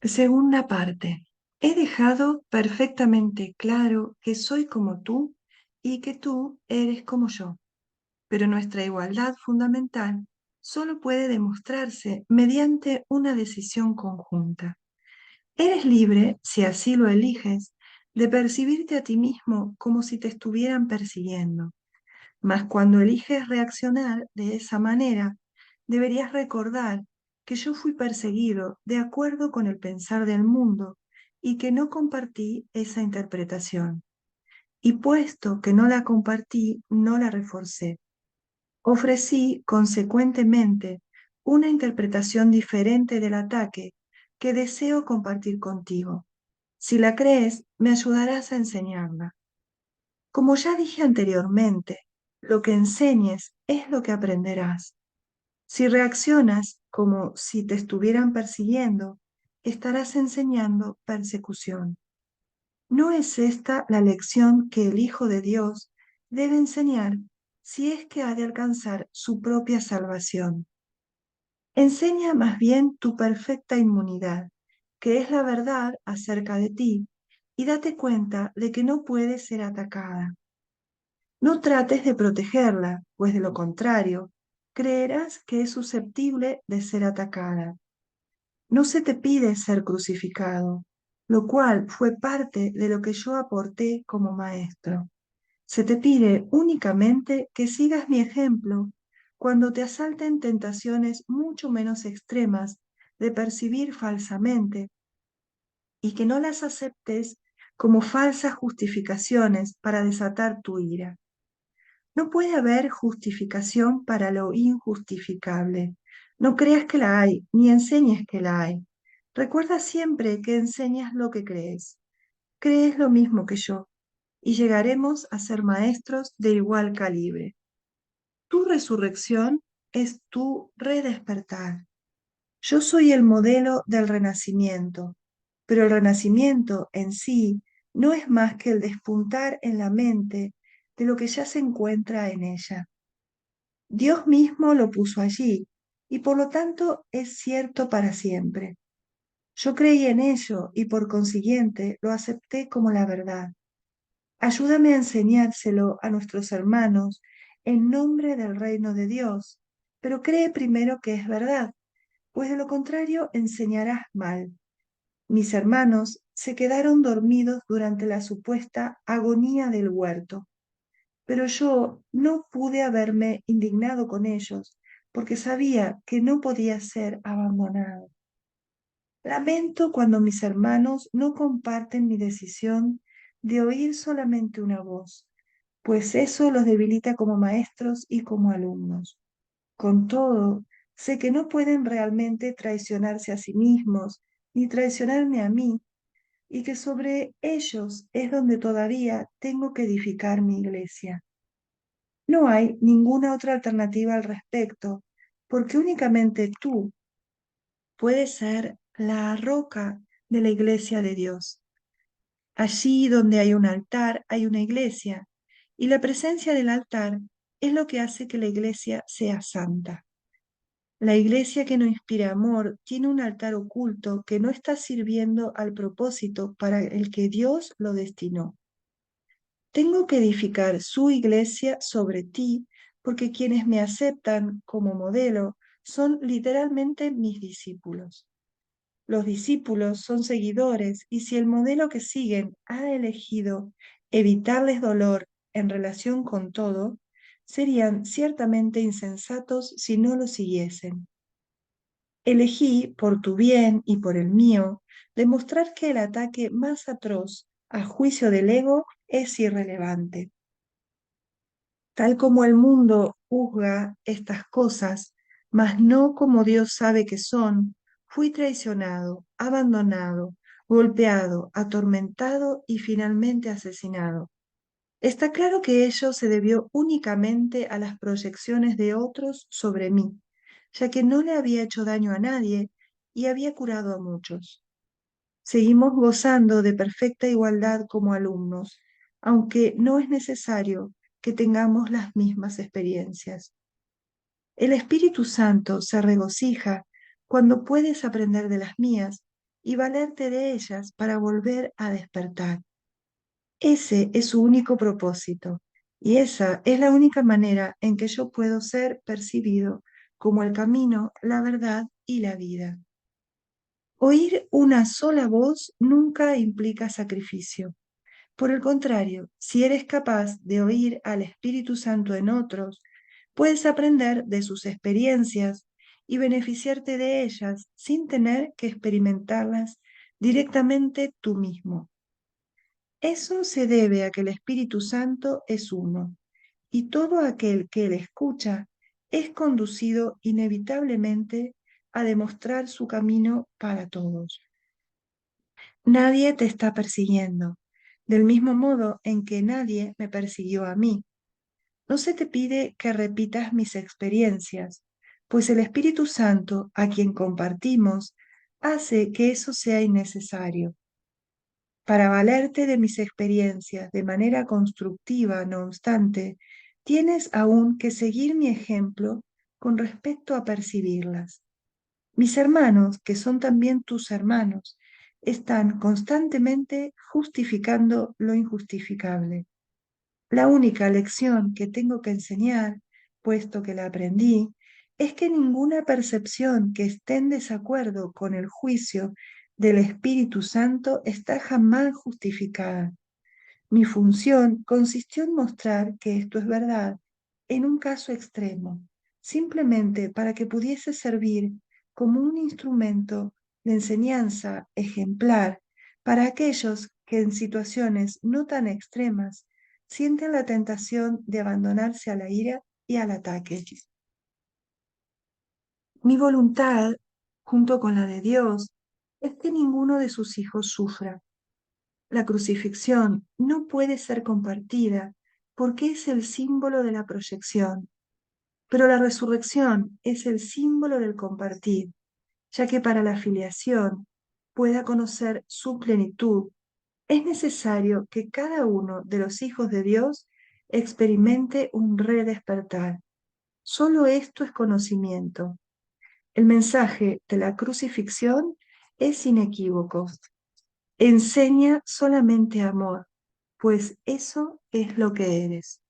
Segunda parte. He dejado perfectamente claro que soy como tú y que tú eres como yo, pero nuestra igualdad fundamental solo puede demostrarse mediante una decisión conjunta. Eres libre, si así lo eliges, de percibirte a ti mismo como si te estuvieran persiguiendo. Mas cuando eliges reaccionar de esa manera, deberías recordar que yo fui perseguido de acuerdo con el pensar del mundo y que no compartí esa interpretación. Y puesto que no la compartí, no la reforcé. Ofrecí, consecuentemente, una interpretación diferente del ataque que deseo compartir contigo. Si la crees, me ayudarás a enseñarla. Como ya dije anteriormente, lo que enseñes es lo que aprenderás. Si reaccionas como si te estuvieran persiguiendo, estarás enseñando persecución. ¿No es esta la lección que el Hijo de Dios debe enseñar si es que ha de alcanzar su propia salvación? Enseña más bien tu perfecta inmunidad, que es la verdad acerca de ti, y date cuenta de que no puede ser atacada. No trates de protegerla, pues de lo contrario, creerás que es susceptible de ser atacada. No se te pide ser crucificado, lo cual fue parte de lo que yo aporté como maestro. Se te pide únicamente que sigas mi ejemplo cuando te asalten tentaciones mucho menos extremas de percibir falsamente y que no las aceptes como falsas justificaciones para desatar tu ira. No puede haber justificación para lo injustificable. No creas que la hay, ni enseñes que la hay. Recuerda siempre que enseñas lo que crees. Crees lo mismo que yo, y llegaremos a ser maestros de igual calibre. Tu resurrección es tu redespertar. Yo soy el modelo del renacimiento, pero el renacimiento en sí no es más que el despuntar en la mente de lo que ya se encuentra en ella. Dios mismo lo puso allí y por lo tanto es cierto para siempre. Yo creí en ello y por consiguiente lo acepté como la verdad. Ayúdame a enseñárselo a nuestros hermanos en nombre del reino de Dios, pero cree primero que es verdad, pues de lo contrario enseñarás mal. Mis hermanos se quedaron dormidos durante la supuesta agonía del huerto, pero yo no pude haberme indignado con ellos porque sabía que no podía ser abandonado. Lamento cuando mis hermanos no comparten mi decisión de oír solamente una voz, pues eso los debilita como maestros y como alumnos. Con todo, sé que no pueden realmente traicionarse a sí mismos ni traicionarme a mí, y que sobre ellos es donde todavía tengo que edificar mi iglesia. No hay ninguna otra alternativa al respecto, porque únicamente tú puedes ser la roca de la iglesia de Dios. Allí donde hay un altar, hay una iglesia, y la presencia del altar es lo que hace que la iglesia sea santa. La iglesia que no inspira amor tiene un altar oculto que no está sirviendo al propósito para el que Dios lo destinó. Tengo que edificar su iglesia sobre ti, porque quienes me aceptan como modelo son literalmente mis discípulos. Los discípulos son seguidores y si el modelo que siguen ha elegido evitarles dolor en relación con todo, serían ciertamente insensatos si no lo siguiesen. Elegí, por tu bien y por el mío, demostrar que el ataque más atroz, a juicio del ego, es irrelevante. Tal como el mundo juzga estas cosas, mas no como Dios sabe que son, fui traicionado, abandonado, golpeado, atormentado y finalmente asesinado. Está claro que ello se debió únicamente a las proyecciones de otros sobre mí, ya que no le había hecho daño a nadie y había curado a muchos. Seguimos gozando de perfecta igualdad como alumnos, aunque no es necesario que tengamos las mismas experiencias. El Espíritu Santo se regocija cuando puedes aprender de las mías y valerte de ellas para volver a despertar. Ese es su único propósito, y esa es la única manera en que yo puedo ser percibido como el camino, la verdad y la vida. Oír una sola voz nunca implica sacrificio. Por el contrario, si eres capaz de oír al Espíritu Santo en otros, puedes aprender de sus experiencias y beneficiarte de ellas sin tener que experimentarlas directamente tú mismo. Eso se debe a que el Espíritu Santo es uno, y todo aquel que le escucha es conducido inevitablemente a demostrar su camino para todos. Nadie te está persiguiendo, del mismo modo en que nadie me persiguió a mí. No se te pide que repitas mis experiencias, pues el Espíritu Santo, a quien compartimos, hace que eso sea innecesario. Para valerte de mis experiencias de manera constructiva, no obstante, tienes aún que seguir mi ejemplo con respecto a percibirlas. Mis hermanos, que son también tus hermanos, están constantemente justificando lo injustificable. La única lección que tengo que enseñar, puesto que la aprendí, es que ninguna percepción que esté en desacuerdo con el juicio del Espíritu Santo está jamás justificada. Mi función consistió en mostrar que esto es verdad en un caso extremo, simplemente para que pudiese servir como un instrumento de enseñanza ejemplar para aquellos que en situaciones no tan extremas sienten la tentación de abandonarse a la ira y al ataque. Mi voluntad, junto con la de Dios, es que ninguno de sus hijos sufra. La crucifixión no puede ser compartida porque es el símbolo de la proyección, pero la resurrección es el símbolo del compartir, ya que para la filiación pueda conocer su plenitud, es necesario que cada uno de los hijos de Dios experimente un redespertar. Solo esto es conocimiento. El mensaje de la crucifixión es inequívoco. Enseña solamente amor, pues eso es lo que eres.